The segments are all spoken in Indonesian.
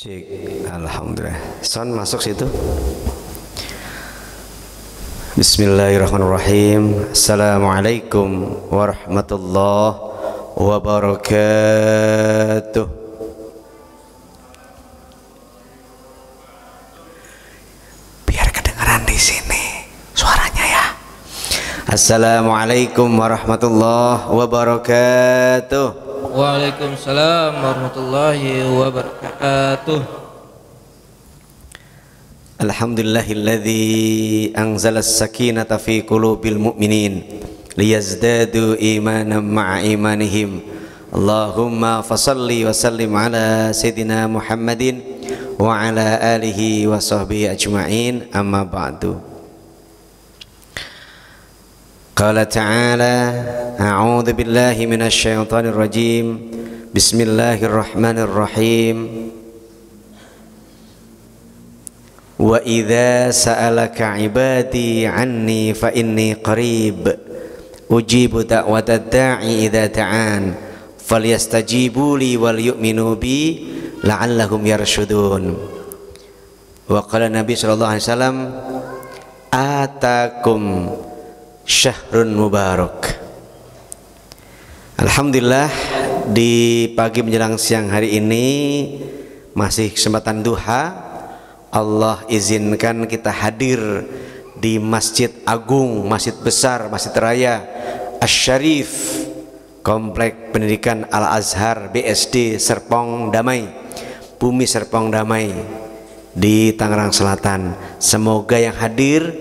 Cek, alhamdulillah. Son masuk situ. Bismillahirrahmanirrahim. Assalamualaikum warahmatullahi wabarakatuh. Biar kedengaran di sini suaranya ya. Assalamualaikum warahmatullahi wabarakatuh. Waalaikumsalam warahmatullahi wabarakatuh. Alhamdulillahilladzi anzala as-sakinata fi qulubil mu'minin liyazdadu imanan ma'a imanihim. Allahumma fasalli wa sallim ala sayyidina Muhammadin wa ala alihi wa sahbihi ajma'in, amma ba'du. Qala ta'ala a'udzu billahi minasy syaithanir rajim. Bismillahirrahmanirrahim. Wa idza sa'alaka 'ibadi 'anni fa inni qarib ujibu da'watad da'i idza ta'an falyastajibu li wal yu'minu bi la'allahum yarshudun. Wa qala Nabi sallallahu alaihi wasallam atakum syahrun mubarak. Alhamdulillah, di pagi menjelang siang hari ini masih kesempatan duha, Allah izinkan kita hadir di Masjid Agung, Masjid Besar, Masjid Raya Asy-Syarif, Komplek Pendidikan Al-Azhar BSD Serpong Damai, Bumi Serpong Damai di Tangerang Selatan. Semoga yang hadir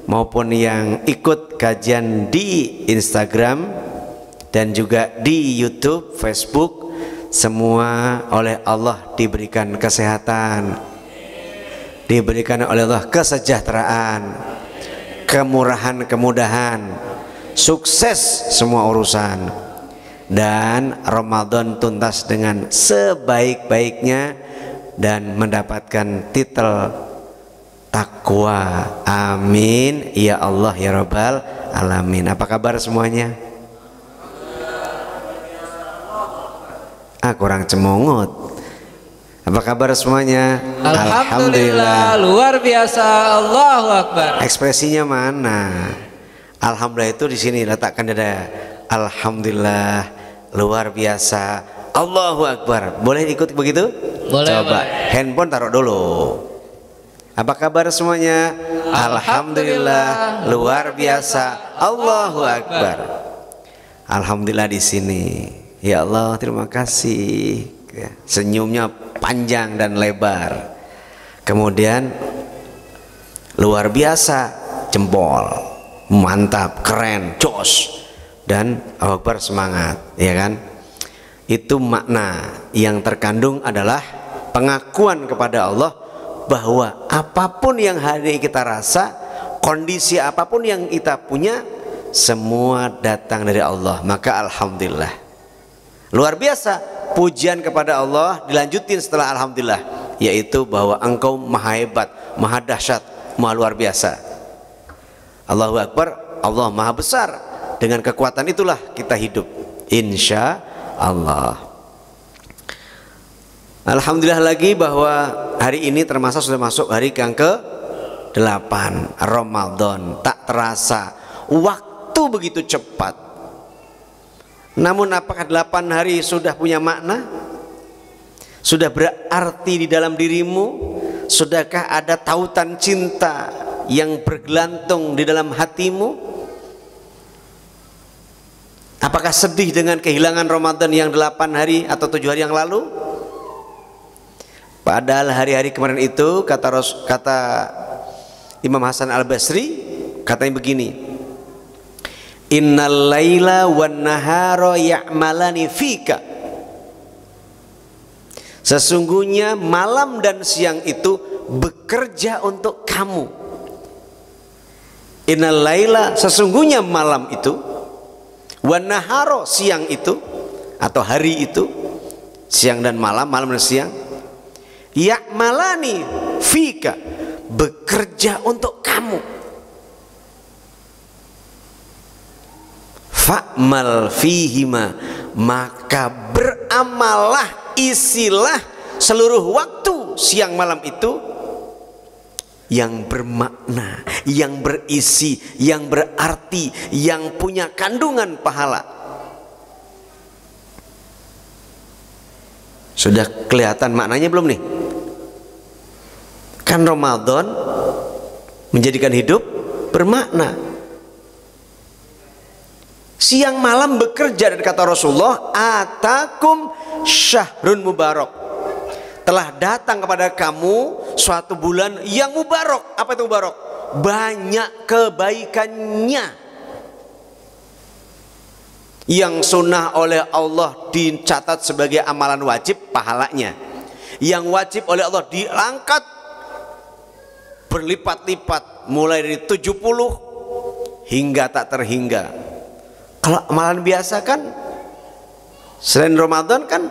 maupun yang ikut kajian di Instagram dan juga di YouTube, Facebook, semua oleh Allah diberikan kesehatan, diberikan oleh Allah kesejahteraan, kemurahan, kemudahan, sukses semua urusan, dan Ramadan tuntas dengan sebaik-baiknya dan mendapatkan titel takwa. Amin ya Allah ya Rabbal alamin. Apa kabar semuanya? Kurang cemongot. Apa kabar semuanya? Alhamdulillah, luar biasa, Allahu Akbar. Ekspresinya mana? Alhamdulillah itu di sini letakkan dada. Alhamdulillah, luar biasa, Allahu Akbar. Boleh ikut begitu? Boleh. Coba boleh. handphone taruh dulu. Apa kabar semuanya? Alhamdulillah, luar biasa, Allahu Akbar. Alhamdulillah di sini. Ya Allah, terima kasih. Senyumnya panjang dan lebar. Kemudian luar biasa, jempol, mantap, keren, jos, dan Allahu Akbar, semangat, ya kan? Itu makna yang terkandung adalah pengakuan kepada Allah bahwa apapun yang hari ini kita rasa, kondisi apapun yang kita punya, semua datang dari Allah. Maka alhamdulillah. Luar biasa, pujian kepada Allah dilanjutin setelah alhamdulillah, yaitu bahwa Engkau maha hebat, maha dahsyat, maha luar biasa. Allahu Akbar, Allah maha besar. Dengan kekuatan itulah kita hidup, insya Allah. Alhamdulillah lagi bahwa hari ini termasuk sudah masuk hari yang ke-8 Ramadan. Tak terasa waktu begitu cepat. Namun apakah 8 hari sudah punya makna? Sudah berarti di dalam dirimu? Sudahkah ada tautan cinta yang bergelantung di dalam hatimu? Apakah sedih dengan kehilangan Ramadan yang 8 hari atau 7 hari yang lalu? Padahal hari-hari kemarin itu kata Imam Hasan Al-Basri, katanya begini: Innal laila wan nahara ya'malani fika. Sesungguhnya malam dan siang itu bekerja untuk kamu. Innal laila, sesungguhnya malam itu, wan nahara, siang itu atau hari itu, siang dan malam, malam dan siang, ya'malani fika, bekerja untuk kamu. Fa'mal fihima, maka beramallah, isilah seluruh waktu, siang malam itu yang bermakna, yang berisi, yang berarti, yang punya kandungan pahala. Sudah kelihatan maknanya belum nih? Kan Ramadan menjadikan hidup bermakna. Siang malam bekerja, dan kata Rasulullah, atakum syahrun mubarak, telah datang kepada kamu suatu bulan yang mubarak. Apa itu mubarak? Banyak kebaikannya. Yang sunnah oleh Allah dicatat sebagai amalan wajib, pahalanya. Yang wajib oleh Allah diangkat berlipat-lipat, mulai dari 70 hingga tak terhingga. Kalau amalan biasa kan selain Ramadan kan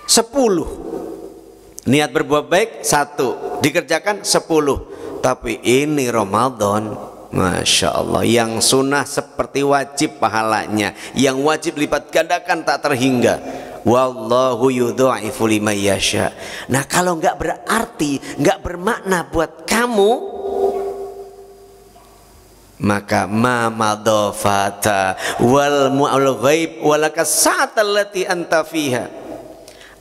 10, niat berbuat baik 1, dikerjakan 10. Tapi ini Ramadan, Masya Allah, yang sunnah seperti wajib pahalanya, yang wajib lipat gandakan tak terhingga. Wallahu yudha'ifu liman yasha. Nah, kalau nggak berarti, nggak bermakna buat kamu, maka ma madafata wal mu'al ghaib walaka sa'atal lati anta fiha.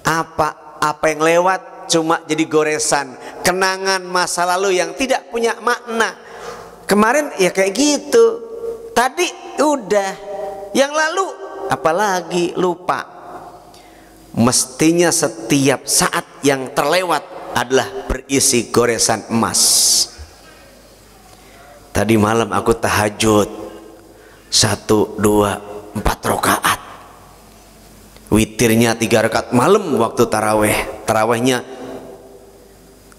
Apa yang lewat cuma jadi goresan, kenangan masa lalu yang tidak punya makna. Kemarin ya kayak gitu, tadi udah, yang lalu apalagi lupa. Mestinya setiap saat yang terlewat adalah berisi goresan emas. Tadi malam aku tahajud 1, 2, 4 rakaat. Witirnya 3 rakaat malam waktu taraweh. Tarawehnya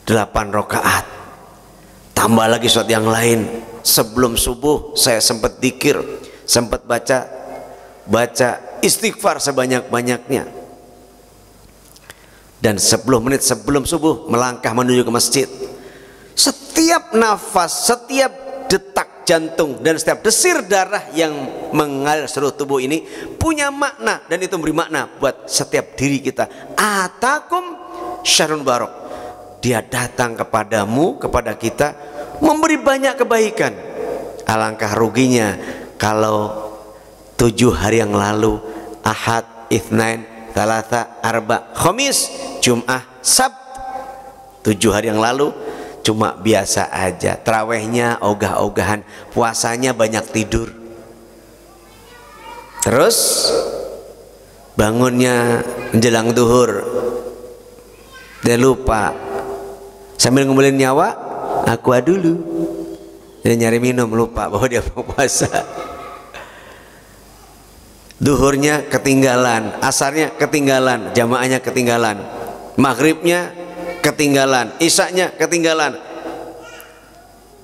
8 rakaat. Tambah lagi suatu yang lain. Sebelum subuh saya sempat dzikir, sempat baca istighfar sebanyak-banyaknya. Dan 10 menit sebelum subuh melangkah menuju ke masjid. Setiap nafas, setiap detak jantung, dan setiap desir darah yang mengalir seluruh tubuh ini punya makna, dan itu memberi makna buat setiap diri kita. Atakum syahrun barok, dia datang kepadamu, kepada kita, memberi banyak kebaikan. Alangkah ruginya kalau 7 hari yang lalu, Ahad, Itsnain, Thalatha, Arba, Khamis, Jum'ah, Sabt, 7 hari yang lalu cuma biasa aja. Tarawehnya ogah-ogahan, puasanya banyak tidur. Terus bangunnya menjelang duhur, dia lupa, sambil ngumpulin nyawa, aqua dulu, dia nyari minum, lupa bahwa dia mau puasa. Duhurnya ketinggalan, asarnya ketinggalan, jamaahnya ketinggalan, maghribnya ketinggalan, isaknya ketinggalan.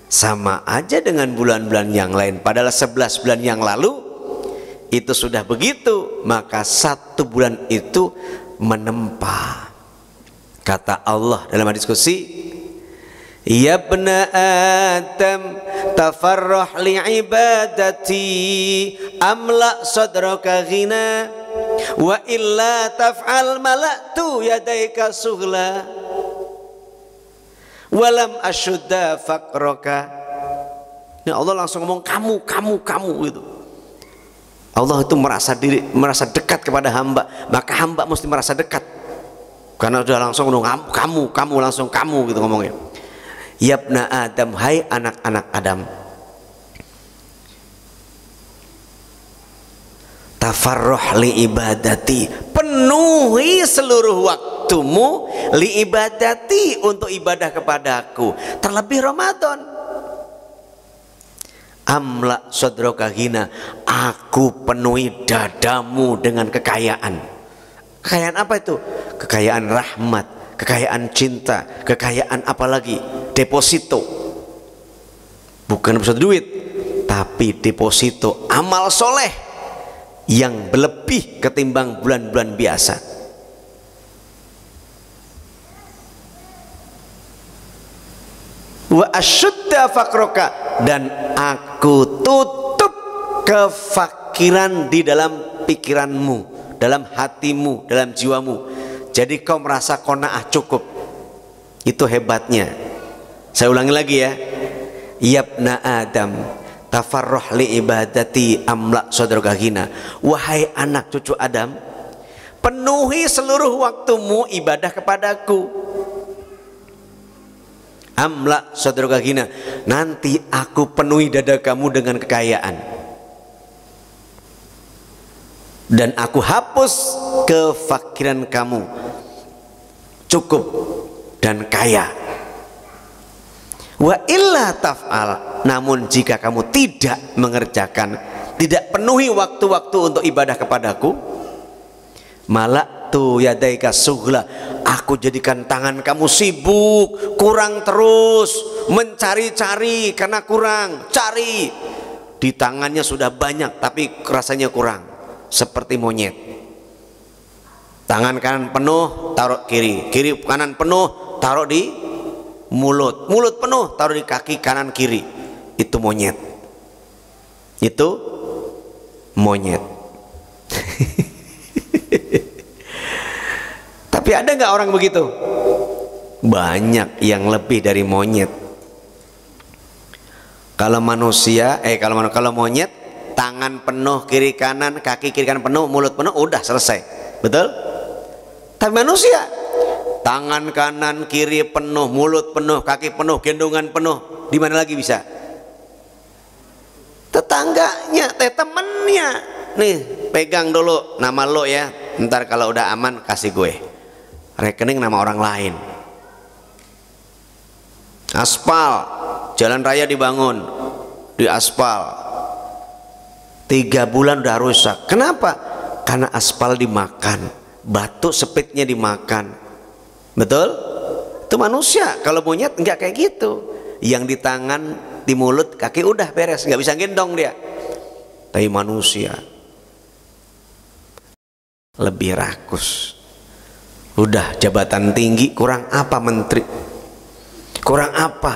Sama aja dengan bulan-bulan yang lain. Padahal 11 bulan yang lalu itu sudah begitu, maka 1 bulan itu menempa. Kata Allah dalam hadis qudsi, ya bna Adam tafarrah li'ibadati amla sadraka ghina wa illa taf'al mala'tu yadaika sughla walam ashudda faqraka. Ini Allah langsung ngomong kamu gitu. Allah itu merasa dekat kepada hamba, maka hamba mesti merasa dekat, karena udah langsung ngomong kamu langsung kamu gitu ngomongnya. Yabna Adam, hai anak-anak Adam, tafarruh li ibadati, penuhi seluruh waktumu li ibadati, untuk ibadah kepadaku, terlebih Ramadan. Amla sadroka ghina, aku penuhi dadamu dengan kekayaan. Kekayaan apa itu? Kekayaan rahmat, kekayaan cinta, kekayaan apalagi? Deposito, bukan deposito duit, tapi deposito amal soleh yang berlebih ketimbang bulan-bulan biasa. Wa asyudda faqroka, dan aku tutup kefakiran di dalam pikiranmu, dalam hatimu, dalam jiwamu. Jadi kau merasa qanaah, cukup. Itu hebatnya. Saya ulangi lagi ya. Yabna Adam, tafarruh li ibadati amla sadraka ghina. Wahai anak cucu Adam, penuhi seluruh waktumu ibadah kepadaku. Amla sadraka ghina, nanti aku penuhi dada kamu dengan kekayaan. Dan aku hapus kefakiran kamu, cukup dan kaya. Wa illa taf'al, namun jika kamu tidak mengerjakan, tidak penuhi waktu-waktu untuk ibadah kepadaku, malaktu yadaika sughla, aku jadikan tangan kamu sibuk, kurang terus, mencari-cari karena kurang, cari. Di tangannya sudah banyak tapi rasanya kurang, seperti monyet. Tangan kanan penuh, taruh kiri, kiri kanan penuh, taruh di mulut, mulut penuh, taruh di kaki kanan kiri. Itu monyet. Itu monyet. Tapi ada nggak orang begitu? Banyak yang lebih dari monyet. Kalau manusia, kalau monyet, tangan penuh kiri kanan, kaki kiri kanan penuh, mulut penuh, udah selesai. Betul? Tapi manusia, tangan kanan kiri penuh, mulut penuh, kaki penuh, gendongan penuh, di mana lagi bisa? Tetangganya, temennya, nih pegang dulu nama lo ya, ntar kalau udah aman kasih gue rekening nama orang lain. Aspal, jalan raya dibangun, di aspal 3 bulan udah rusak. Kenapa? Karena aspal dimakan, batu sepitnya dimakan. Betul? Itu manusia. Kalau monyet enggak kayak gitu. Yang di tangan, di mulut, kaki udah beres, nggak bisa gendong dia. Tapi manusia lebih rakus. Udah jabatan tinggi, kurang apa menteri? Kurang apa?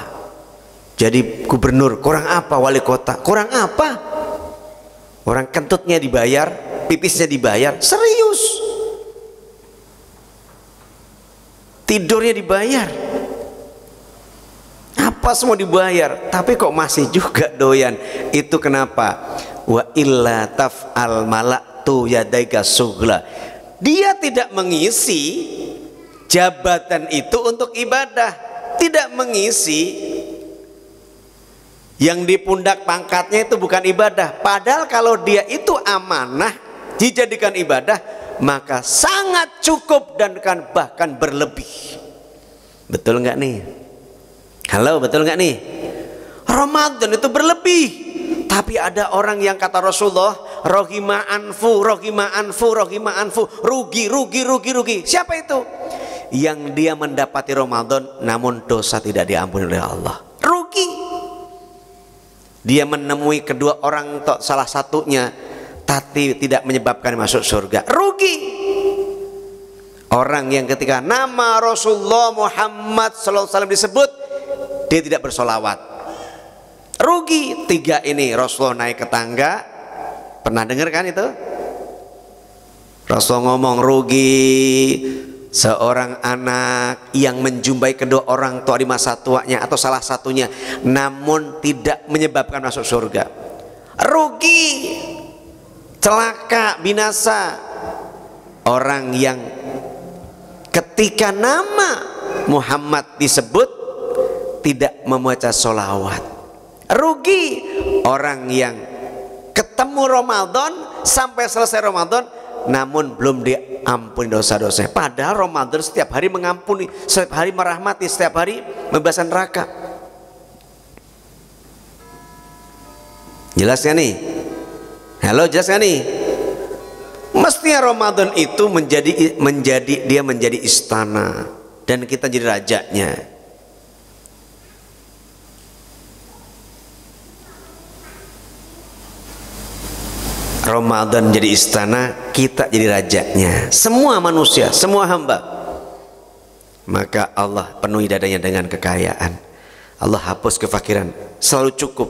Jadi gubernur, kurang apa wali kota? Kurang apa? Orang kentutnya dibayar, pipisnya dibayar, serius. Tidurnya dibayar, apa semua dibayar, tapi kok masih juga doyan. Itu kenapa? Wa illa taf'al malaktu yadaika sughla. Dia tidak mengisi jabatan itu untuk ibadah, tidak mengisi yang di pundak pangkatnya itu bukan ibadah. Padahal kalau dia itu amanah dijadikan ibadah, maka sangat cukup dan bahkan berlebih. Betul nggak nih? Halo, betul nggak nih? Ramadan itu berlebih. Tapi ada orang yang kata Rasulullah, rohima anfu, rohima anfu, rohima anfu, rugi, rugi, rugi, rugi. Siapa itu? Yang dia mendapati Ramadan namun dosa tidak diampuni oleh Allah. Rugi. Dia menemui kedua orang, salah satunya tapi tidak menyebabkan masuk surga, rugi. Orang yang ketika nama Rasulullah Muhammad SAW disebut, dia tidak bersolawat, rugi. 3 ini. Rasulullah naik ke tangga, pernah dengar kan itu? Rasulullah ngomong, rugi seorang anak yang menjumpai kedua orang tua di masa tuanya atau salah satunya namun tidak menyebabkan masuk surga. Rugi, celaka, binasa orang yang ketika nama Muhammad disebut tidak membaca sholawat. Rugi orang yang ketemu Ramadan sampai selesai Ramadan namun belum diampuni dosa-dosanya. Padahal Ramadan setiap hari mengampuni, setiap hari merahmati, setiap hari membebaskan neraka. Jelas gak nih? Halo, jelas gak nih? Mestinya Ramadan itu menjadi istana dan kita jadi rajanya. Ramadan jadi istana, kita jadi rajanya. Semua manusia, semua hamba. Maka Allah penuhi dadanya dengan kekayaan. Allah hapus kefakiran, selalu cukup.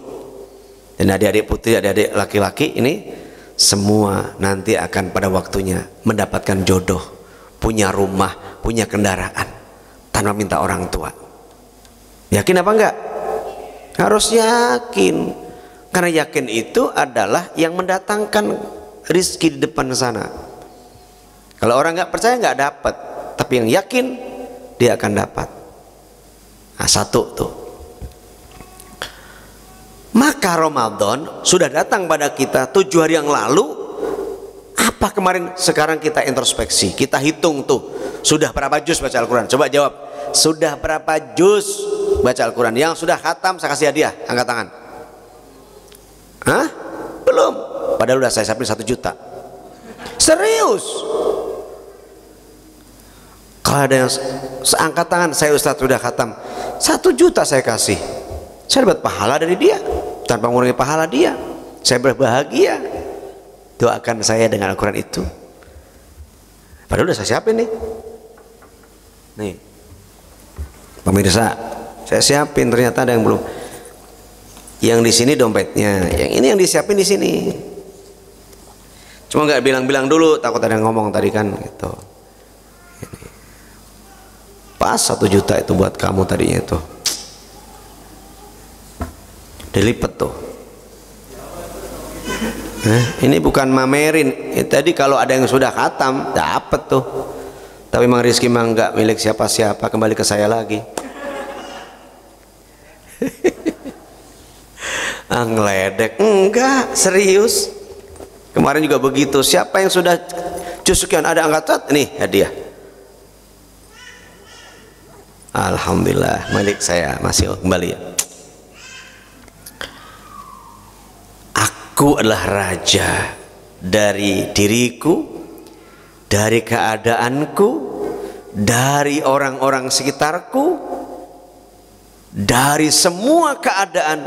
Dan adik-adik putri, adik-adik laki-laki ini semua nanti akan pada waktunya mendapatkan jodoh, punya rumah, punya kendaraan. tanpa minta orang tua. Yakin apa enggak? Harus yakin, karena yakin itu adalah yang mendatangkan rizki di depan sana. Kalau orang nggak percaya nggak dapat, tapi yang yakin dia akan dapat. Nah, satu tuh. Maka Ramadan sudah datang pada kita 7 hari yang lalu. Apa kemarin? Sekarang kita introspeksi, kita hitung tuh, sudah berapa juz baca Al-Quran? Coba jawab, sudah berapa juz baca Al-Quran? Yang sudah khatam saya kasih hadiah, angkat tangan. Hah? Belum. Padahal udah saya siapin 1 juta. Serius. Kalau ada yang seangkat tangan, saya Ustadz sudah khatam 1 juta saya kasih. Saya dapat pahala dari dia, tanpa mengurangi pahala dia. Saya berbahagia. Doakan saya dengan Al-Quran itu. Padahal udah saya siapin nih. Nih, pemirsa, saya siapin, ternyata ada yang belum. Yang di sini dompetnya, yang ini yang disiapin di sini. Cuma nggak bilang-bilang dulu, takut ada yang ngomong tadi kan gitu. Ini. Pas 1 juta itu buat kamu tadinya itu. Dilipet tuh. Ini bukan mamerin. Tadi kalau ada yang sudah khatam dapat tuh. Tapi memang rezeki memang nggak milik siapa-siapa, kembali ke saya lagi. Ngeledek enggak, serius. Kemarin juga begitu. Siapa yang sudah sekian ada angkat nih hadiah. Alhamdulillah, milik saya masih kembali ya. Aku adalah raja dari diriku, dari keadaanku, dari orang-orang sekitarku, dari semua keadaan.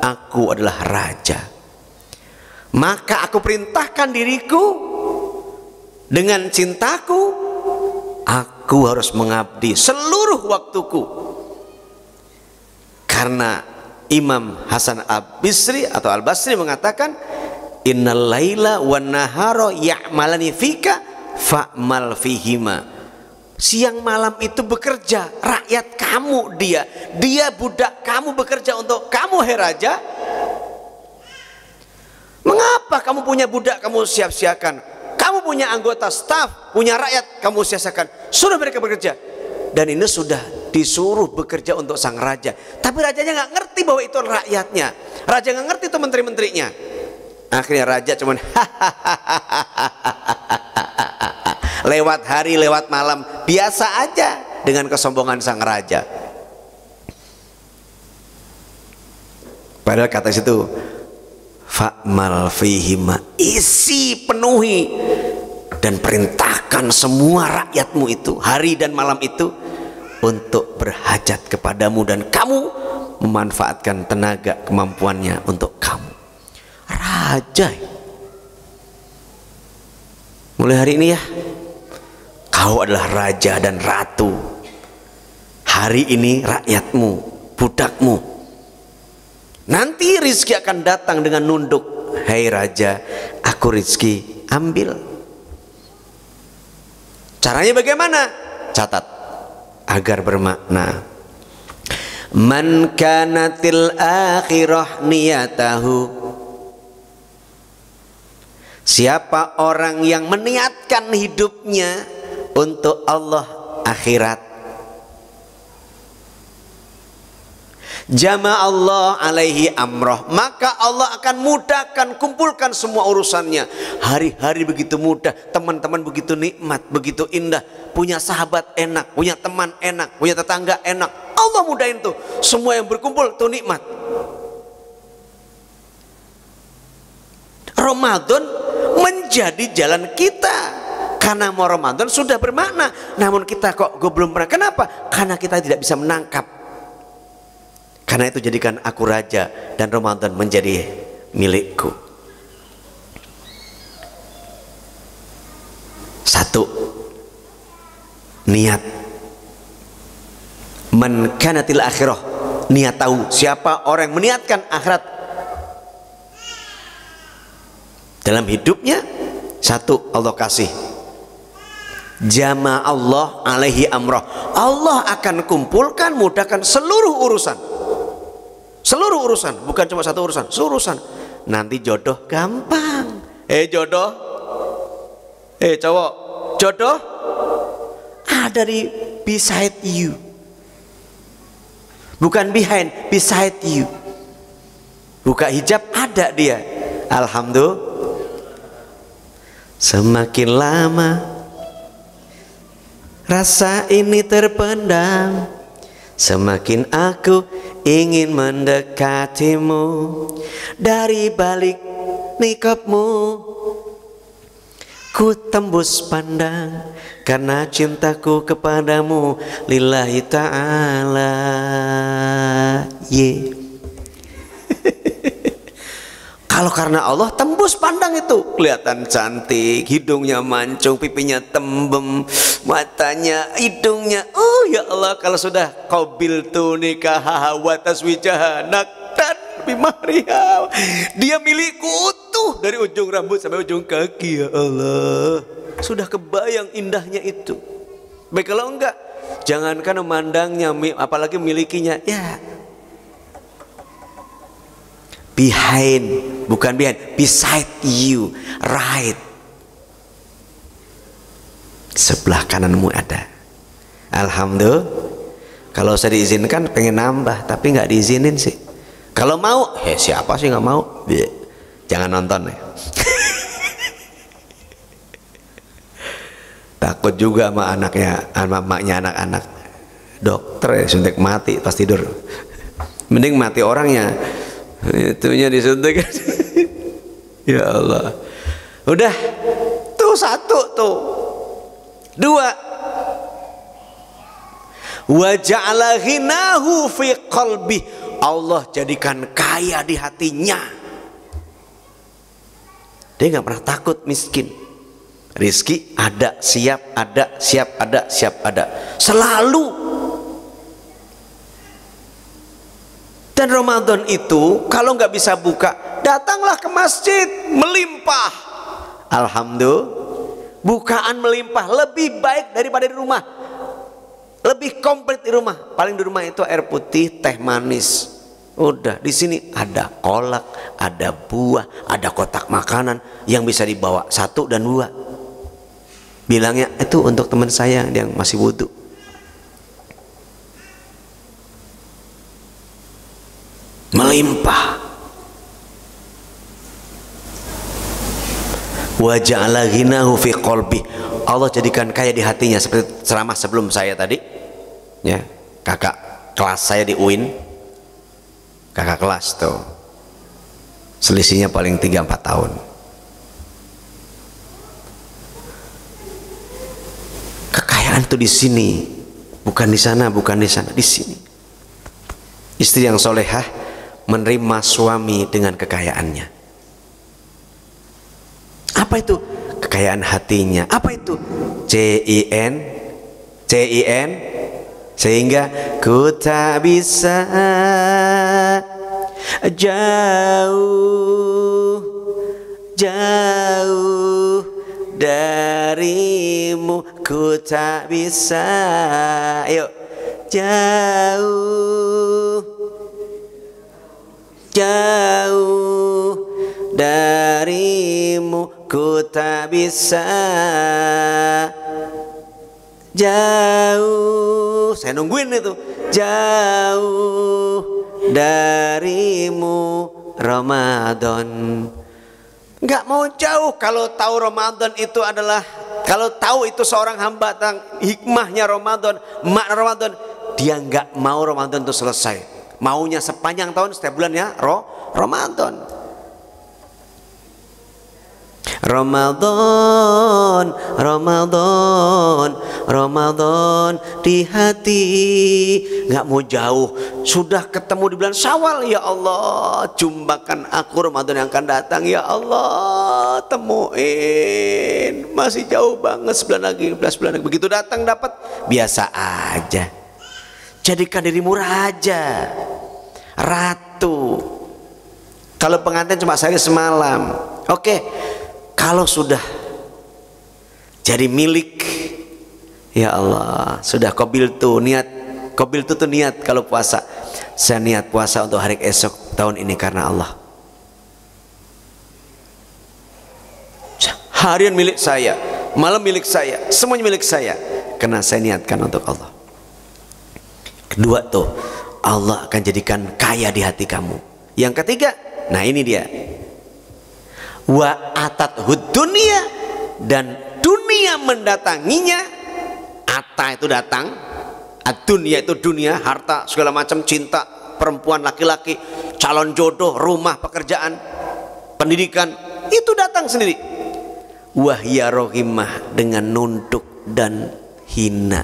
Aku adalah raja. Maka aku perintahkan diriku dengan cintaku, aku harus mengabdi seluruh waktuku. Karena Imam Hasan Al-Basri atau Al-Basri mengatakan, innal laila wan nahara ya'malani fika fa'mal fihima. Siang malam itu bekerja, rakyat kamu dia budak kamu, bekerja untuk kamu, hai raja. Mengapa kamu punya budak kamu sia-siakan? Kamu punya anggota staf, punya rakyat kamu sia-siakan. Suruh mereka bekerja. Dan ini sudah disuruh bekerja untuk sang raja, tapi rajanya nggak ngerti bahwa itu rakyatnya. Raja nggak ngerti itu menteri-menterinya. Akhirnya raja cuman lewat hari lewat malam, biasa aja dengan kesombongan sang raja. Padahal kata situ fa'mal fihima, isi penuhi dan perintahkan semua rakyatmu itu hari dan malam itu untuk berhajat kepadamu, dan kamu memanfaatkan tenaga kemampuannya untuk kamu. Raja. Mulai hari ini ya, kau adalah raja dan ratu. Hari ini rakyatmu, budakmu. Nanti rizki akan datang dengan nunduk. Hei raja, aku rizki, ambil. Caranya bagaimana? Catat agar bermakna. Man kanatil akhirah niyatahu, siapa orang yang meniatkan hidupnya untuk Allah akhirat, jama Allah alaihi amroh, maka Allah akan mudahkan, kumpulkan semua urusannya. Hari-hari begitu mudah, teman-teman begitu nikmat, begitu indah, punya sahabat enak, punya teman enak, punya tetangga enak. Allah mudahin tuh, semua yang berkumpul tuh nikmat. Ramadan menjadi jalan kita, karena mau Ramadan sudah bermakna. Namun kita kok belum pernah. Kenapa? Karena kita tidak bisa menangkap. Karena itu jadikan aku raja dan Ramadan menjadi milikku. Satu, niat. Man kanatil akhirah, niat tahu. Siapa orang yang meniatkan akhirat dalam hidupnya, satu, Allah kasih. Jama Allah alaihi amroh, Allah akan kumpulkan, mudahkan seluruh urusan. Seluruh urusan, bukan cuma satu urusan, seluruh urusan. Nanti jodoh gampang. Jodoh, cowok, jodoh ada di beside you, bukan behind, beside you. Buka hijab ada dia. Alhamdulillah. Semakin lama rasa ini terpendam, semakin aku ingin mendekatimu. Dari balik nikabmu ku tembus pandang, karena cintaku kepadamu lillahi ta'ala. Kalau karena Allah, tembus pandang itu, kelihatan cantik, hidungnya mancung, pipinya tembem, matanya, hidungnya. Oh ya Allah, kalau sudah qabiltu nikahaha wa taswijaha naktan bimahriha, dia milikku utuh dari ujung rambut sampai ujung kaki. Ya Allah, sudah kebayang indahnya itu. Baik, kalau enggak, jangankan memandangnya, apalagi memilikinya. Ya, behind, bukan behind, beside you, right, sebelah kananmu ada. Alhamdulillah. Kalau saya diizinkan pengen nambah, tapi nggak diizinin sih. Kalau mau, siapa sih nggak mau? Jangan nonton ya. Takut juga sama anaknya, sama emaknya anak-anak. Dokter ya suntik mati pas tidur. Mending mati orangnya. Itunya disuntik. Ya Allah. Udah tuh satu, tuh dua. Wa ja'ala ghinahu fi qalbi, Allah jadikan kaya di hatinya. Dia nggak pernah takut miskin. Rizki ada, siap ada, siap ada, siap ada, selalu. Dan Ramadan itu kalau nggak bisa buka, datanglah ke masjid, melimpah. Alhamdulillah, bukaan melimpah lebih baik daripada di rumah, lebih komplit di rumah. Paling di rumah itu air putih, teh manis. Udah, di sini ada kolak, ada buah, ada kotak makanan yang bisa dibawa 1 dan 2. Bilangnya itu untuk teman saya yang masih wudhu. Melimpah. Wa ja'ala ghinahu fi qalbi, Allah jadikan kaya di hatinya. Seperti ceramah sebelum saya tadi ya, kakak kelas saya di UIN, kakak kelas tuh selisihnya paling 3-4 tahun. Kekayaan tuh di sini, bukan di sana, bukan di sana, di sini. Istri yang solehah menerima suami dengan kekayaannya. Apa itu? Kekayaan hatinya. Apa itu? CIN, sehingga ku tak bisa jauh darimu, ku tak bisa, ayo, jauh darimu, ku tak bisa jauh. Saya nungguin itu, jauh darimu Ramadan. Nggak mau jauh. Kalau tahu Ramadan itu adalah, kalau tahu itu seorang hamba tentang hikmahnya Ramadan, makna Ramadan, dia nggak mau Ramadan itu selesai. Maunya sepanjang tahun, setiap bulannya Ramadan. Ramadan, Ramadan, Ramadan di hati. Nggak mau jauh. Sudah ketemu di bulan Syawal, ya Allah, jumpakan aku Ramadan yang akan datang, ya Allah, temuin. Masih jauh banget, 9 lagi, 11 bulan lagi. Begitu datang dapat, biasa aja. Jadikan dirimu raja, ratu. Kalau pengantin cuma sehari semalam, oke. Kalau sudah jadi milik, Ya Allah, sudah qabil tuh niat. Qabil tuh niat kalau puasa. Saya niat puasa untuk hari esok tahun ini karena Allah. Harian milik saya, malam milik saya, semuanya milik saya karena saya niatkan untuk Allah. Kedua tuh, Allah akan jadikan kaya di hati kamu. Yang ketiga, nah ini dia, wa atat dunia, dan dunia mendatanginya. Ata itu datang, dunia itu dunia, harta segala macam, cinta, perempuan, laki-laki, calon jodoh, rumah, pekerjaan, pendidikan, itu datang sendiri. Wahya rohimah, dengan nunduk dan hina.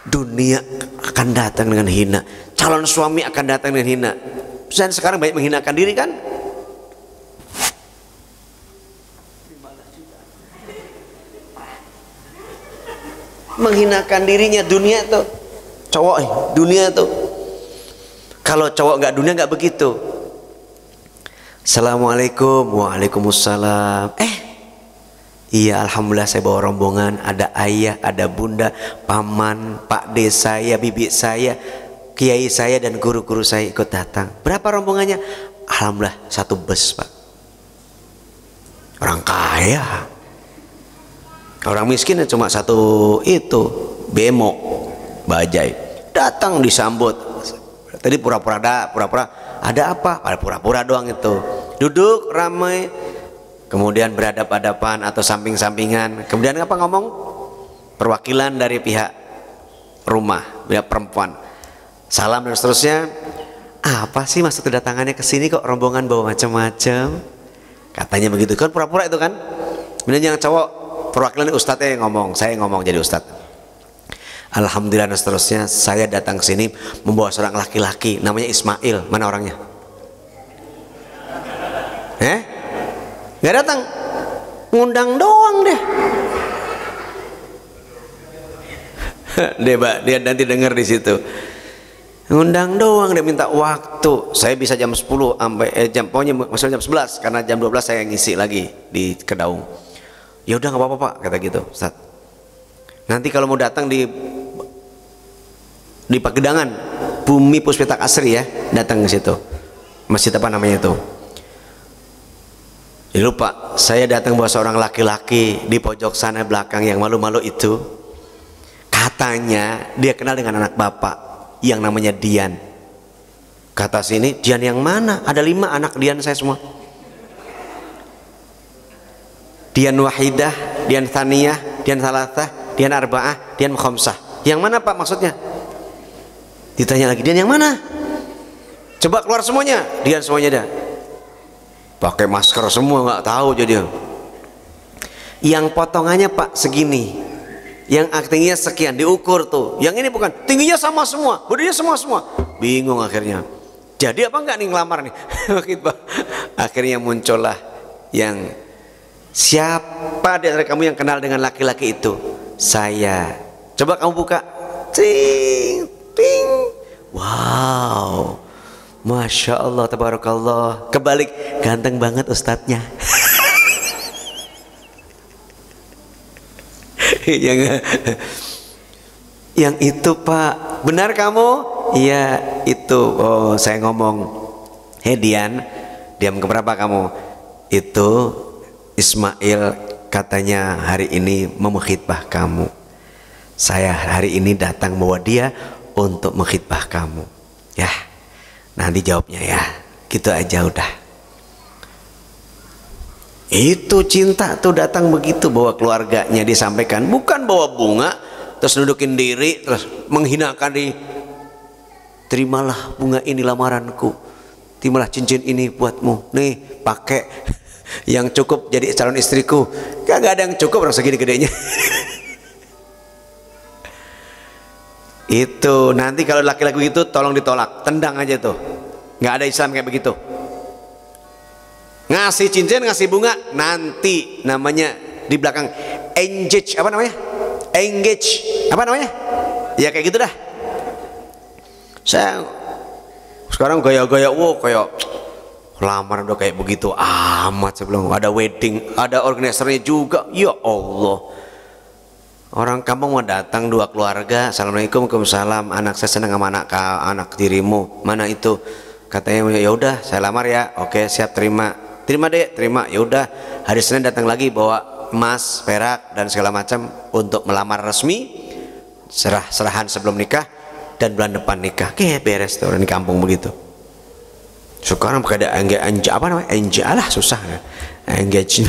Dunia akan datang dengan hina, calon suami akan datang dengan hina. Dan sekarang banyak menghinakan diri kan? Menghinakan dirinya dunia tuh. Cowok dunia tuh. Kalau cowok nggak dunia nggak begitu. Assalamualaikum. Waalaikumsalam. Iya, alhamdulillah saya bawa rombongan, ada ayah, ada bunda, paman, pak de saya, bibi saya, kiai saya dan guru-guru saya ikut datang. Berapa rombongannya? Alhamdulillah 1 bus, Pak. Orang kaya. Orang miskin cuma 1 itu, bemo, bajai. Datang disambut. Tadi pura-pura ada apa? Pada pura-pura doang itu. Duduk ramai. Kemudian berhadap-hadapan atau samping-sampingan. Kemudian apa ngomong? Perwakilan dari pihak rumah, pihak perempuan. Salam dan seterusnya. Apa sih maksud kedatangannya ke sini kok rombongan bawa macam-macam? Katanya begitu kan, pura-pura itu kan. Kemudian yang cowok, perwakilan ustadznya yang ngomong, saya ngomong jadi ustadz. Alhamdulillah dan seterusnya, saya datang ke sini membawa seorang laki-laki namanya Ismail. Mana orangnya? Nggak datang, ngundang doang deh. Dia nanti dengar di situ. Ngundang doang, dia minta waktu. Saya bisa jam 10 sampai pokoknya maksudnya jam 11 karena jam 12 saya ngisi lagi di Kedaung. Ya udah nggak apa-apa Pak, kata gitu, Ustaz. Nanti kalau mau datang di Pagedangan, Bumi Puspitak Asri ya, datang ke situ. Masjid apa namanya itu? Ya lupa, saya datang bawa seorang laki-laki di pojok sana belakang yang malu-malu itu. Katanya dia kenal dengan anak bapak yang namanya Dian. Kata sini, Dian yang mana? Ada 5 anak Dian saya semua. Dian Wahidah, Dian Thaniyah, Dian Thalathah, Dian Arba'ah, Dian Khamsah. Yang mana Pak maksudnya? Ditanya lagi, Dian yang mana? Coba keluar semuanya. Dian semuanya dah. Pakai masker semua, nggak tahu jadi. Yang potongannya Pak segini, yang tingginya sekian, diukur tuh. Yang ini bukan, tingginya sama semua, badannya semua. Bingung akhirnya. Jadi apa enggak nih ngelamar nih? Akhirnya muncullah yang, siapa di antara kamu yang kenal dengan laki-laki itu? Saya. Coba kamu buka. Ting, ting. Wow. Masya Allah, tabarakallah. Kebalik, ganteng banget ustadznya. Yang itu Pak, benar kamu? Iya itu. Oh saya ngomong, hei Dian, diam keberapa kamu? Itu Ismail katanya hari ini mau mengkhitbah kamu. Saya hari ini datang bawa dia untuk mengkhitbah kamu. Ya. Nanti jawabnya ya, gitu aja udah. Itu cinta tuh datang begitu, bawa keluarganya disampaikan, bukan bawa bunga terus nudukin diri terus menghinakan di. Terimalah bunga ini lamaranku, terimalah cincin ini buatmu, nih pakai yang cukup jadi calon istriku. Gak ada yang cukup orang segini gedenya. Itu nanti kalau laki-laki itu tolong ditolak, tendang aja tuh. Nggak ada Islam kayak begitu. Ngasih cincin, ngasih bunga, nanti namanya di belakang engage, apa namanya? Engage, apa namanya? Ya kayak gitu dah. Saya sekarang gaya-gaya, wow kayak lamaran udah kayak begitu amat sebelum ada wedding, ada organisernya juga. Ya Allah. Orang kampung mau datang 2 keluarga, assalamualaikum, waalaikumsalam, anak saya senang sama anak dirimu, mana itu? Katanya ya udah saya lamar ya, oke siap, terima deh, terima. Ya udah, hari Senin datang lagi bawa emas, perak dan segala macam untuk melamar resmi, serahan sebelum nikah dan bulan depan nikah. Kayak beres tuh orang di kampung begitu. Sekarang pakai ada engage lah, susah ya. Engage.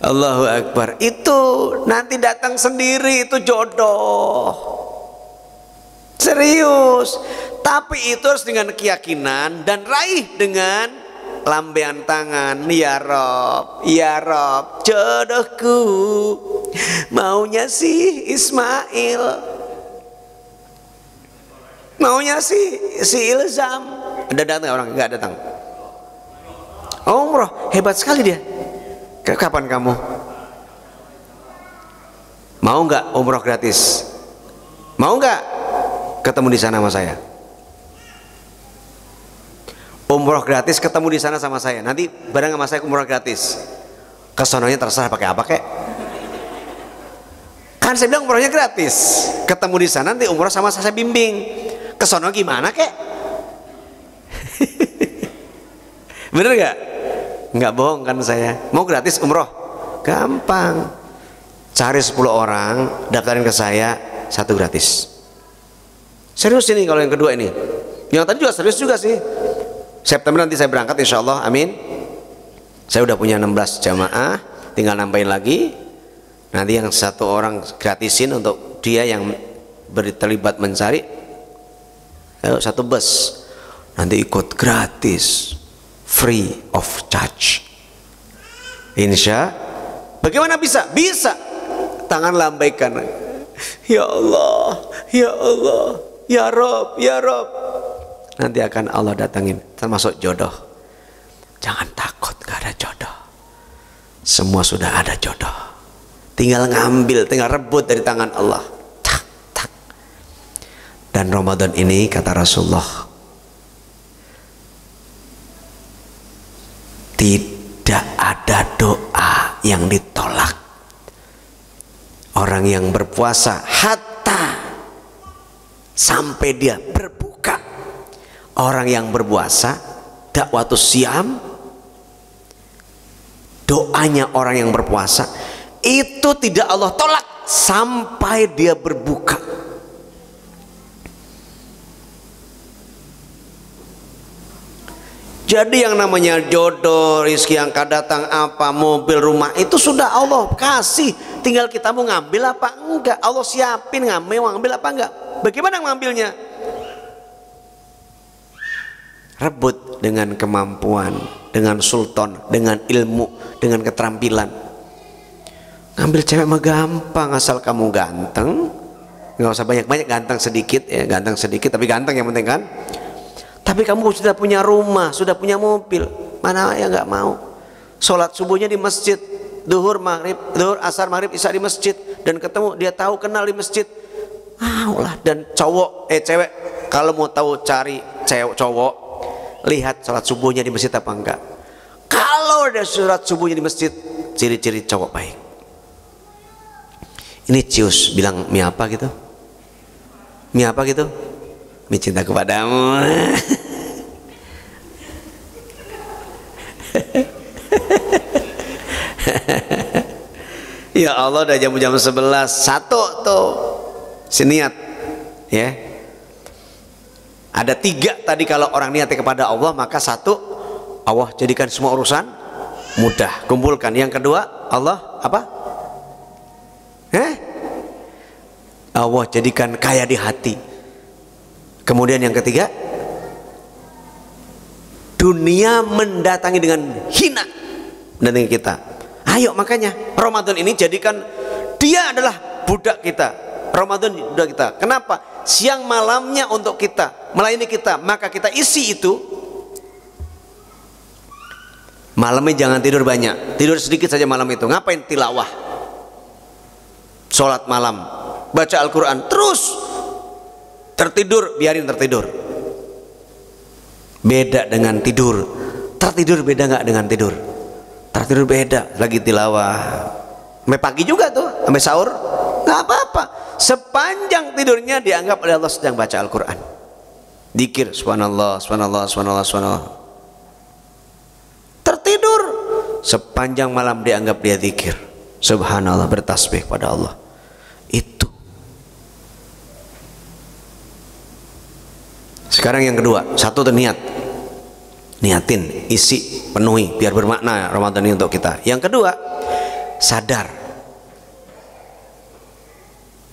Allahu Akbar. Itu nanti datang sendiri, itu jodoh. Serius. Tapi itu harus dengan keyakinan dan raih dengan lambaian tangan. Ya Rob, ya Rob, jodohku maunya si Ismail, maunya si Ilzam. Ada datang orang? Enggak datang. Umroh, hebat sekali dia. Kapan kamu mau nggak umroh gratis? Mau nggak ketemu di sana sama saya? Umroh gratis ketemu di sana sama saya. Nanti bareng sama saya umroh gratis. Kesononya terserah pakai apa kek. Kan saya bilang umrohnya gratis. Ketemu di sana nanti umroh sama saya bimbing. Kesono gimana kek? Bener nggak? Nggak bohong kan saya. Mau gratis umroh? Gampang. Cari 10 orang, daftarin ke saya, 1 gratis. Serius ini kalau yang kedua ini. Yang tadi juga serius juga sih. September nanti saya berangkat insya Allah, amin. Saya udah punya 16 jamaah, tinggal nambahin lagi. Nanti yang 1 orang gratisin untuk dia yang terlibat mencari. Ayo 1 bus. Nanti ikut gratis. Free of charge. Insya. Bagaimana bisa? Bisa. Tangan lambaikan. Ya Allah, ya Allah, ya Rob, ya Rob. Nanti akan Allah datangin, termasuk jodoh. Jangan takut, gak ada jodoh. Semua sudah ada jodoh. Tinggal ngambil, tinggal rebut dari tangan Allah. Tak, tak. Dan Ramadan ini kata Rasulullah, tidak ada doa yang ditolak. Orang yang berpuasa hatta sampai dia berbuka. Orang yang berpuasa dakwatus siam, doanya orang yang berpuasa itu tidak Allah tolak sampai dia berbuka. Jadi yang namanya jodoh, rizki yang akan datang, apa, mobil, rumah, itu sudah Allah kasih. Tinggal kita mau ngambil apa enggak. Allah siapin, ngambil apa enggak. Bagaimana ngambilnya? Rebut dengan kemampuan, dengan sultan, dengan ilmu, dengan keterampilan. Ngambil cewek mah gampang, asal kamu ganteng. Nggak usah banyak-banyak, ganteng sedikit ya, ganteng sedikit tapi ganteng yang penting kan. Tapi kamu sudah punya rumah, sudah punya mobil, mana yang nggak mau? Sholat subuhnya di masjid, duhur, maghrib, duhur, asar, maghrib, isya di masjid, dan ketemu dia tahu kenal di masjid. Lah. Dan cowok, cewek, kalau mau tahu cari cowok, lihat sholat subuhnya di masjid apa enggak. Kalau ada sholat subuhnya di masjid, ciri-ciri cowok baik. Ini cius bilang mie apa gitu? Mie apa gitu? Mie cinta kepadamu. Ya Allah, udah jam 11. 1 tuh siniat ya. Ada 3 tadi kalau orang niatnya kepada Allah, maka 1 Allah jadikan semua urusan mudah, kumpulkan. Yang kedua Allah apa? Allah jadikan kaya di hati. Kemudian yang ketiga, dunia mendatangi dengan hina mendatangi kita. Ayo, makanya Ramadan ini jadikan dia adalah budak kita. Ramadan budak kita. Kenapa? Siang malamnya untuk kita, melayani kita, maka kita isi itu. Malamnya jangan tidur banyak, tidur sedikit saja malam itu. Ngapain? Tilawah, sholat malam, baca Al-Quran, terus. Tertidur, biarin tertidur. Beda dengan tidur. Tertidur beda nggak dengan tidur? Tertidur beda. Lagi tilawah, Sampai pagi juga tuh, sampai sahur, nggak apa-apa. Sepanjang tidurnya dianggap oleh Allah sedang baca Al-Quran. Dzikir subhanallah, subhanallah, subhanallah, subhanallah. Tertidur, sepanjang malam dianggap dia dzikir. Subhanallah, bertasbih pada Allah. Itu. Sekarang yang kedua, satu tuh niat. Niatin, isi, penuhi, biar bermakna Ramadan ini untuk kita. Yang kedua, sadar.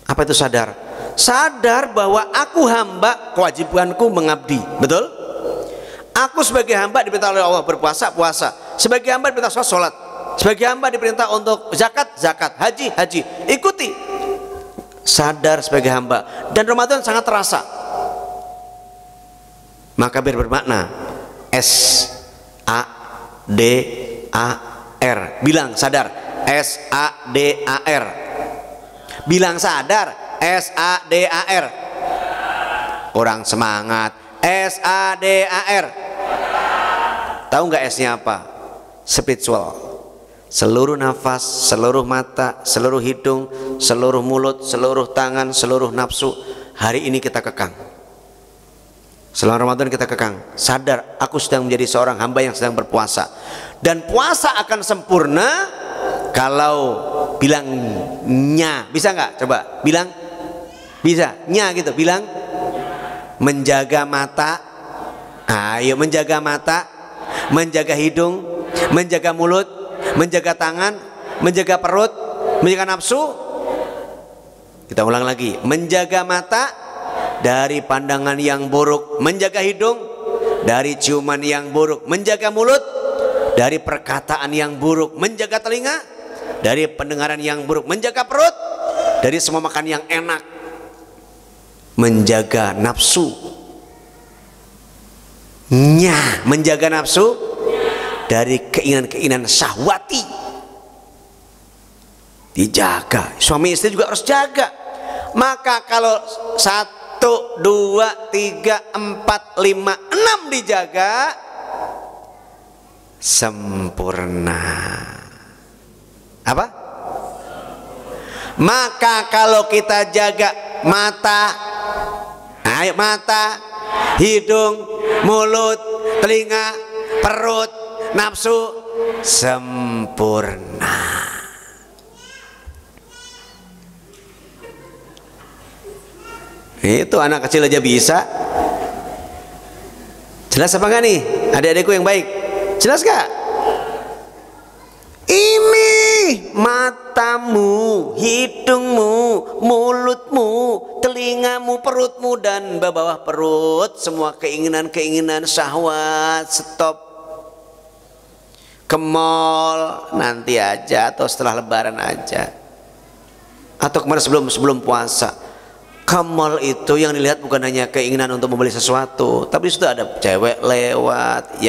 Apa itu sadar? Sadar bahwa aku hamba, kewajibanku mengabdi. Betul? Aku sebagai hamba diperintah oleh Allah berpuasa, puasa. Sebagai hamba diperintah sholat, sholat. Sebagai hamba diperintah untuk zakat, zakat. Haji, haji. Ikuti. Sadar sebagai hamba. Dan Ramadan sangat terasa. Maka biar bermakna. S-A-D-A-R. Bilang sadar. S-A-D-A-R. Bilang sadar. S-A-D-A-R. Kurang semangat. S-A-D-A-R. Tahu nggak S-nya apa? Spiritual. Seluruh nafas, seluruh mata, seluruh hidung, seluruh mulut, seluruh tangan, seluruh nafsu, hari ini kita kekang. Selama Ramadan kita kekang. Sadar, aku sedang menjadi seorang hamba yang sedang berpuasa. Dan puasa akan sempurna kalau bilang nya. Bisa nggak? Coba bilang. Bisa? Nya gitu. Bilang menjaga mata. Ayo menjaga mata, menjaga hidung, menjaga mulut, menjaga tangan, menjaga perut, menjaga nafsu. Kita ulang lagi. Menjaga mata dari pandangan yang buruk, menjaga hidung dari ciuman yang buruk, menjaga mulut dari perkataan yang buruk, menjaga telinga dari pendengaran yang buruk, menjaga perut dari semua makan yang enak, menjaga nafsu, menjaga nafsu dari keinginan-keinginan syahwati. Dijaga. Suami istri juga harus jaga. Maka kalau 1, 2, 3, 4, 5, 6 dijaga, sempurna. Apa? Maka kalau kita jaga mata, ayo mata, hidung, mulut, telinga, perut, nafsu, sempurna. Itu anak kecil aja bisa. Jelas apa enggak nih adik-adikku yang baik? Jelas gak? Ini matamu, hidungmu, mulutmu, telingamu, perutmu, dan bawah perut, semua keinginan-keinginan syahwat stop. Ke mall nanti aja atau setelah lebaran aja, atau kemarin sebelum puasa. Ke mall itu yang dilihat bukan hanya keinginan untuk membeli sesuatu, tapi sudah ada cewek lewat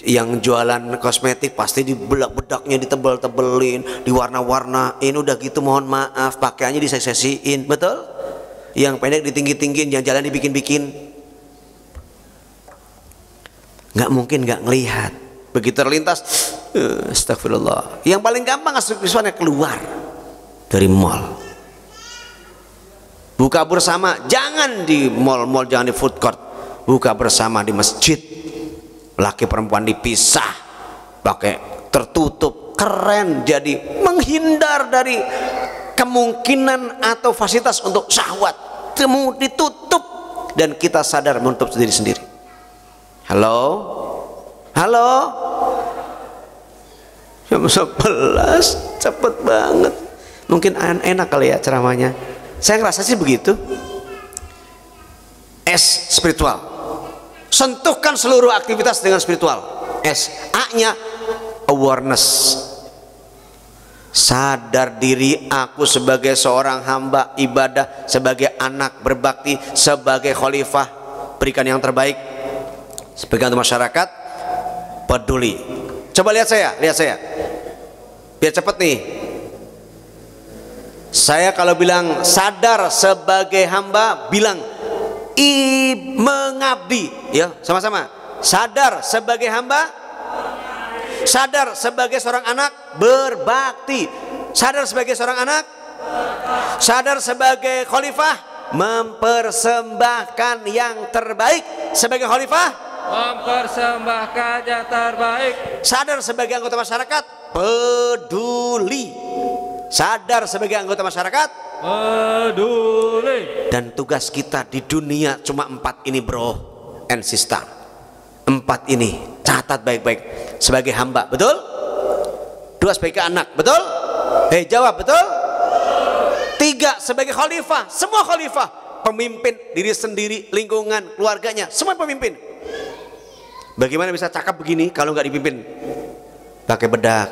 yang jualan kosmetik, pasti dibedak-bedaknya, ditebel-tebelin, diwarna-warnain, udah gitu mohon maaf pakaiannya disesi-sesiin, betul? Yang pendek ditinggi-tinggiin, yang jalan dibikin-bikin. Nggak mungkin nggak ngelihat. Begitu terlintas, astagfirullah. Yang paling gampang asuh-asuhannya keluar dari mall. Buka bersama, jangan di mall-mall, jangan di food court. Buka bersama di masjid. Laki perempuan dipisah, pakai tertutup, keren. Jadi menghindar dari kemungkinan atau fasilitas untuk syahwat. Temu ditutup dan kita sadar menutup diri sendiri. Halo, halo. Jam 11, cepet banget. Mungkin enak kali ya ceramahnya. Saya ngerasa sih begitu. S spiritual. Sentuhkan seluruh aktivitas dengan spiritual. S. A-nya awareness. Sadar diri aku sebagai seorang hamba ibadah, sebagai anak berbakti, sebagai khalifah berikan yang terbaik sebagai untuk masyarakat. Peduli. Coba lihat saya, biar cepet nih. Saya kalau bilang sadar sebagai hamba, bilang mengabdi, ya sama-sama. Sadar sebagai hamba, sadar sebagai seorang anak berbakti. sadar sebagai seorang anak, sadar sebagai khalifah, mempersembahkan yang terbaik sebagai khalifah, mempersembahkan yang terbaik. sadar sebagai anggota masyarakat, peduli, sadar sebagai anggota masyarakat, peduli. dan tugas kita di dunia cuma 4 ini bro and sister, 4 ini catat baik-baik. Sebagai hamba, betul? 2 sebagai anak, betul? Jawab, betul? 3 sebagai khalifah, semua khalifah, pemimpin diri sendiri, lingkungan, keluarganya, semua pemimpin. Bagaimana bisa cakap begini kalau nggak dipimpin? Pakai bedak,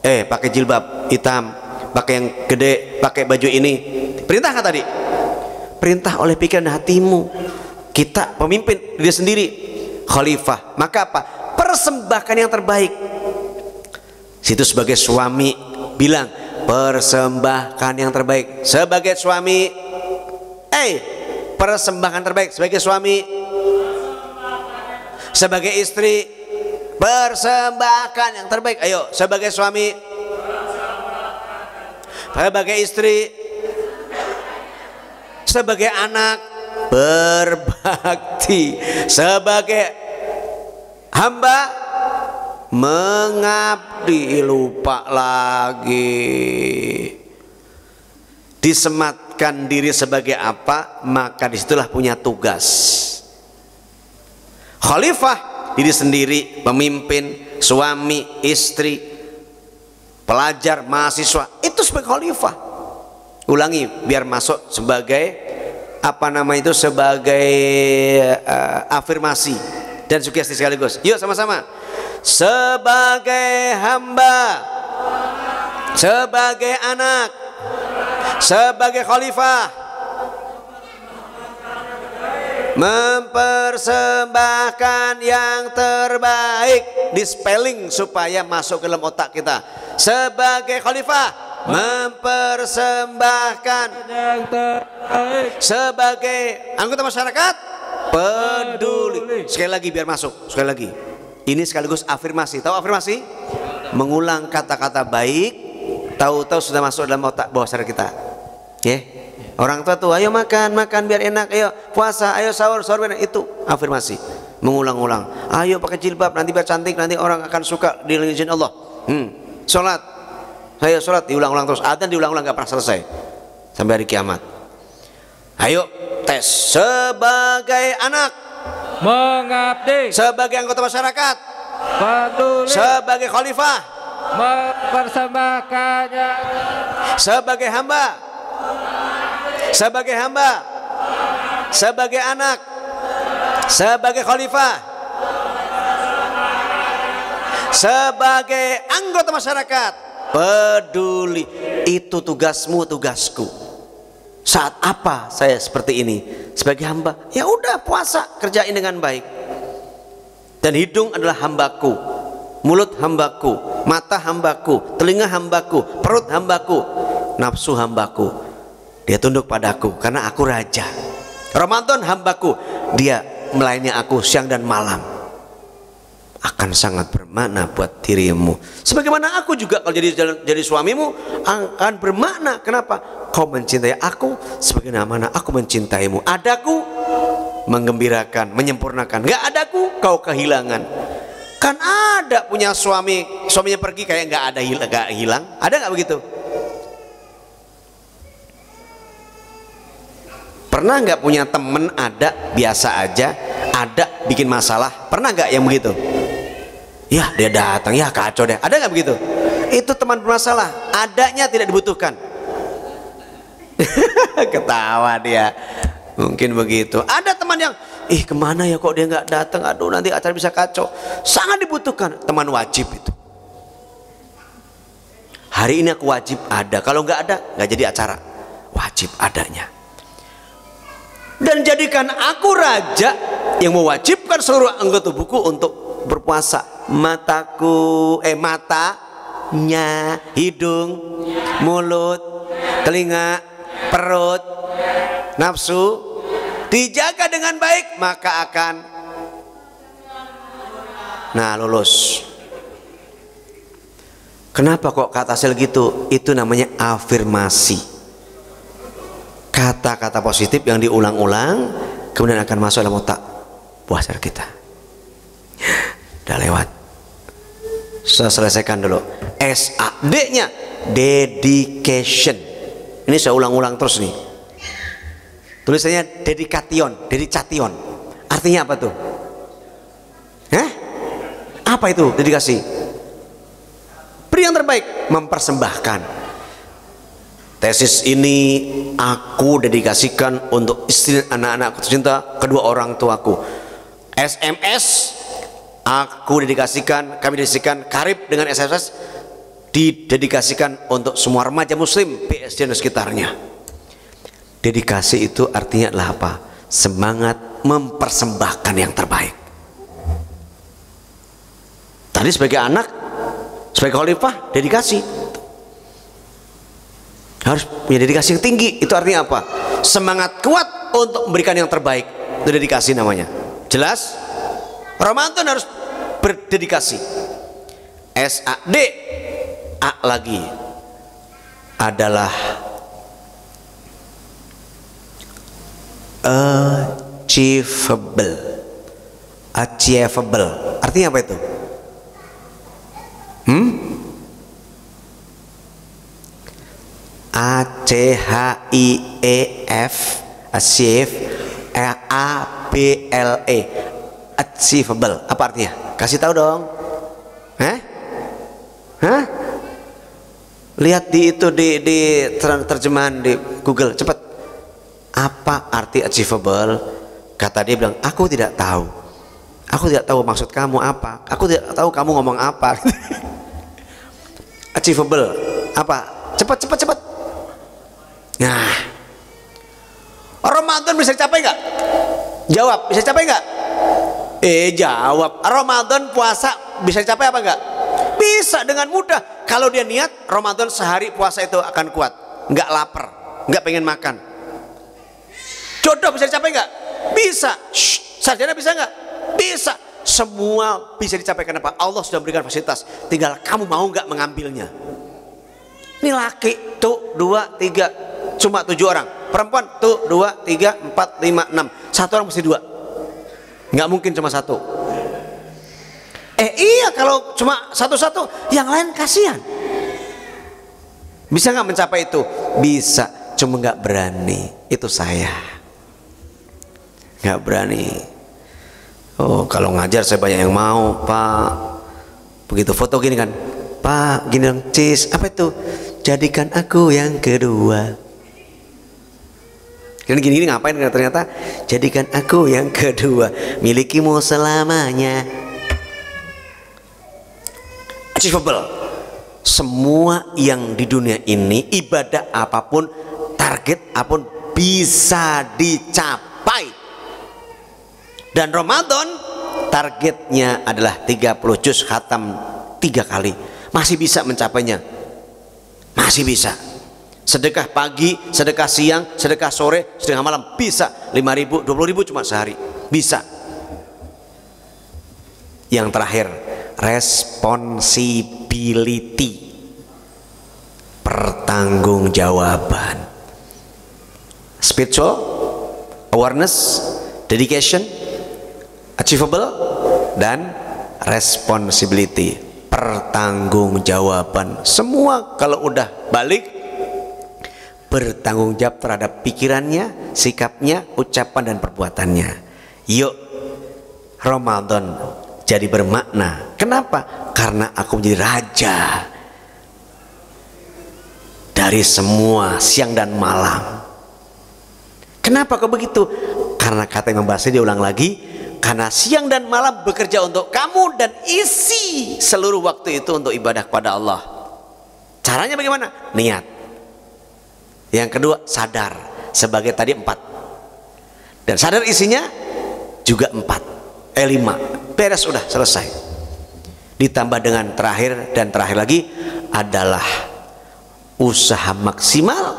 pakai jilbab hitam, pakai yang gede, pakai baju ini. Perintah kan tadi? Perintah oleh pikiran dan hatimu. Kita pemimpin diri sendiri, khalifah. Maka apa? Persembahkan yang terbaik. Situ sebagai suami bilang, persembahkan yang terbaik. Sebagai suami, persembahkan terbaik. Sebagai suami, sebagai istri, persembahkan yang terbaik. Ayo, sebagai suami, sebagai istri, sebagai anak, berbakti, sebagai hamba, mengabdi. Lupa lagi. Disematkan diri sebagai apa, maka disitulah punya tugas. Khalifah diri sendiri, pemimpin, suami, istri, pelajar, mahasiswa, itu sebagai khalifah. Ulangi biar masuk sebagai apa nama itu, sebagai afirmasi dan sugesti sekaligus. Yuk sama-sama. Sebagai hamba, sebagai anak, sebagai khalifah, mempersembahkan yang terbaik. Di spelling supaya masuk ke dalam otak kita. Sebagai khalifah, mempersembahkan Yang terbaik. sebagai anggota masyarakat, peduli. Sekali lagi biar masuk, sekali lagi. Ini sekaligus afirmasi. Tahu afirmasi? Mengulang kata-kata baik, tahu-tahu sudah masuk dalam otak bawah sadar kita. Orang tua tuh, ayo makan biar enak, ayo puasa, ayo sahur biar enak. Itu afirmasi. Mengulang-ulang. Ayo pakai jilbab nanti biar cantik, nanti orang akan suka di izin Allah. Sholat, ayo sholat, diulang-ulang terus. Adzan diulang-ulang, gak pernah selesai sampai hari kiamat. Ayo tes. Sebagai anak, Mengabdi, sebagai anggota masyarakat, peduli, sebagai khalifah, mempersembahkannya, sebagai hamba, sebagai anak, sebagai khalifah, sebagai anggota masyarakat, peduli. Itu tugasmu, tugasku. Saat apa saya seperti ini? Sebagai hamba, ya udah puasa, kerjain dengan baik. Dan hidung adalah hambaku, mulut hambaku, mata hambaku, telinga hambaku, perut hambaku, nafsu hambaku. Dia tunduk padaku karena aku raja. Ramadan hambaku, dia melayani aku siang dan malam. Akan sangat bermakna buat dirimu. Sebagaimana aku juga kalau jadi suamimu akan bermakna. Kenapa? Kau mencintai aku sebagaimana aku mencintaimu. Adaku menggembirakan, menyempurnakan. Gak adaku kau kehilangan. Kan ada punya suaminya pergi kayak gak hilang. Ada gak begitu? Pernah gak punya temen ada biasa aja, ada bikin masalah? Pernah gak yang begitu? Ya dia datang, ya kacau deh. Ada nggak begitu? Itu teman bermasalah. Adanya tidak dibutuhkan. Ketawa dia. Mungkin begitu. Ada teman yang, kemana ya kok dia nggak datang? Aduh nanti acara bisa kacau. Sangat dibutuhkan. Teman wajib itu. Hari ini aku wajib ada. Kalau nggak ada, nggak jadi acara. Wajib adanya. Dan jadikan aku raja yang mewajibkan seluruh anggota tubuhku untuk berpuasa. Matanya, hidung, mulut, telinga, perut, nafsu dijaga dengan baik, maka akan lulus. Kenapa kok kata hasil gitu? Itu namanya afirmasi. Kata-kata positif yang diulang-ulang kemudian akan masuk dalam otak puasa kita. Udah lewat. Saya selesaikan dulu. SAD-nya dedication. Ini saya ulang-ulang terus nih. Tulisannya dedication. Artinya apa tuh? Apa itu dedikasi? Beri yang terbaik, mempersembahkan. Tesis ini aku dedikasikan untuk istri, anak-anakku tercinta, kedua orang tuaku. SMS aku dedikasikan, kami dedikasikan, Karib dengan SSS didedikasikan untuk semua remaja muslim PSD dan sekitarnya. Dedikasi itu artinya adalah apa? Semangat mempersembahkan yang terbaik. Tadi sebagai anak, sebagai khalifah, dedikasi harus punya dedikasi yang tinggi. Itu artinya apa? Semangat kuat untuk memberikan yang terbaik. Itu dedikasi namanya. Jelas? Ramadan harus berdedikasi. SAD A lagi adalah achievable. Artinya apa itu? Achievable. Apa artinya? Kasih tahu dong. Lihat di itu di terjemahan di Google cepat. Apa arti achievable? Kata dia bilang, aku tidak tahu. Aku tidak tahu maksud kamu apa. Aku tidak tahu kamu ngomong apa. Achievable apa? Cepat. Nah, Ramadan bisa dicapai nggak? Jawab, bisa dicapai nggak? Jawab. Ramadan puasa bisa dicapai apa nggak? Bisa dengan mudah. Kalau dia niat Ramadan sehari puasa itu akan kuat, nggak lapar, nggak pengen makan. Jodoh bisa dicapai nggak? Bisa. Sarjana bisa nggak? Bisa. Semua bisa dicapai. Kenapa? Allah sudah berikan fasilitas. Tinggal kamu mau nggak mengambilnya. Ini laki tuh 2, 3 cuma 7 orang. Perempuan tuh 2, 3, 4, 5, 6. Satu orang mesti 2. Nggak mungkin cuma 1. Iya, kalau cuma satu-satu, yang lain kasihan. Bisa nggak mencapai itu? Bisa, cuma nggak berani. Itu saya. Nggak berani. Oh, kalau ngajar saya banyak yang mau, Pak. Begitu foto gini kan, Pak, gini dong, cis, apa itu? Jadikan aku yang kedua. Gini ngapain? Ternyata jadikan aku yang kedua, milikimu selamanya. Achievable. Semua yang di dunia ini, ibadah apapun, target apapun bisa dicapai. Dan Ramadan targetnya adalah 30 juz khatam 3 kali. Masih bisa mencapainya. Masih bisa. Sedekah pagi, sedekah siang, sedekah sore, sedekah malam bisa. 5.000, 20.000 cuma sehari. Bisa. Yang terakhir, responsibility, pertanggungjawaban. Spiritual awareness, dedication, achievable, dan responsibility, pertanggungjawaban. Semua kalau udah balik, bertanggung jawab terhadap pikirannya, sikapnya, ucapan dan perbuatannya. Yuk, Ramadan jadi bermakna. Kenapa? Karena aku menjadi raja dari semua siang dan malam. Kenapa kok begitu? Karena kata Imam Basri diulang lagi, karena siang dan malam bekerja untuk kamu dan isi seluruh waktu itu untuk ibadah kepada Allah. Caranya bagaimana? Niat. Yang kedua, sadar. Sebagai tadi 4. Dan sadar isinya juga 4. 5. Beres, sudah selesai. Ditambah dengan terakhir, dan terakhir lagi adalah usaha maksimal,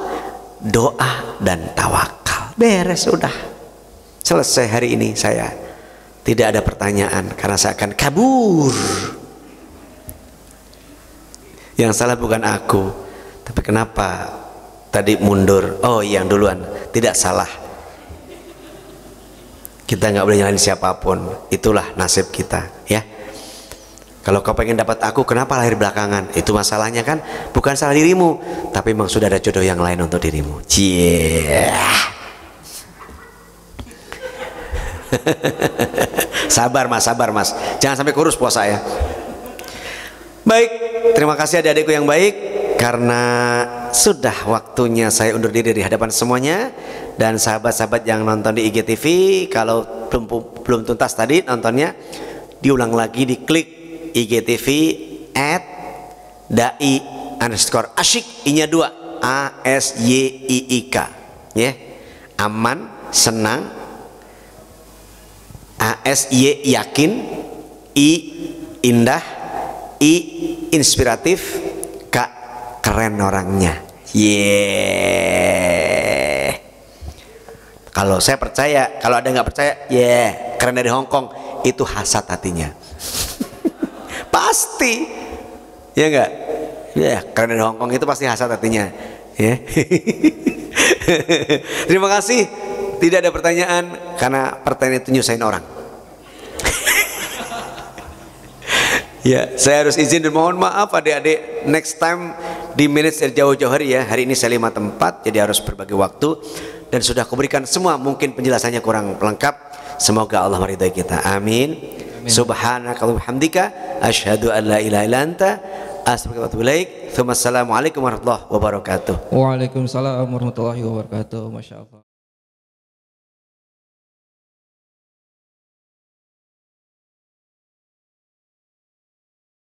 doa dan tawakal. Beres, sudah selesai hari ini. Saya tidak ada pertanyaan karena saya akan kabur. Yang salah bukan aku, tapi kenapa tadi mundur? Oh, yang duluan tidak salah. Kita nggak boleh nyalahin siapapun, itulah nasib kita, ya. Kalau kau pengen dapat aku, kenapa lahir belakangan? Itu masalahnya kan bukan salah dirimu, tapi memang sudah ada jodoh yang lain untuk dirimu. Cie. Sabar mas, jangan sampai kurus puasa ya. Baik, terima kasih adik-adikku yang baik, karena sudah waktunya saya undur diri di hadapan semuanya. Dan sahabat-sahabat yang nonton di IGTV, kalau belum tuntas tadi nontonnya, diulang lagi, diklik IGTV @dai_asyik, I-nya 2, ASYIIK, ya. Aman, senang, ASY yakin, I indah, I inspiratif, K keren orangnya. Yeah. Kalau saya percaya, kalau ada nggak percaya, yeah, keren dari Hongkong, itu hasad hatinya. Pasti, ya enggak? Ya, keren dari Hongkong itu pasti hasad hatinya. Ya. Terima kasih. Tidak ada pertanyaan, karena pertanyaan itu nyusahin orang. Ya, saya harus izin dan mohon maaf adik-adik. Next time di manage dari jauh-jauh hari ya. Hari ini saya 5 tempat, jadi harus berbagi waktu. Dan sudah kuberikan semua, mungkin penjelasannya kurang lengkap. Semoga Allah meridai kita. Amin. Subhanakallahumma hamdika asyhadu an la ilaha illa anta astaghfiruka wa atubu ilaik. Assalamualaikum warahmatullahi wabarakatuh. Waalaikumsalam warahmatullahi wabarakatuh. Masya Allah.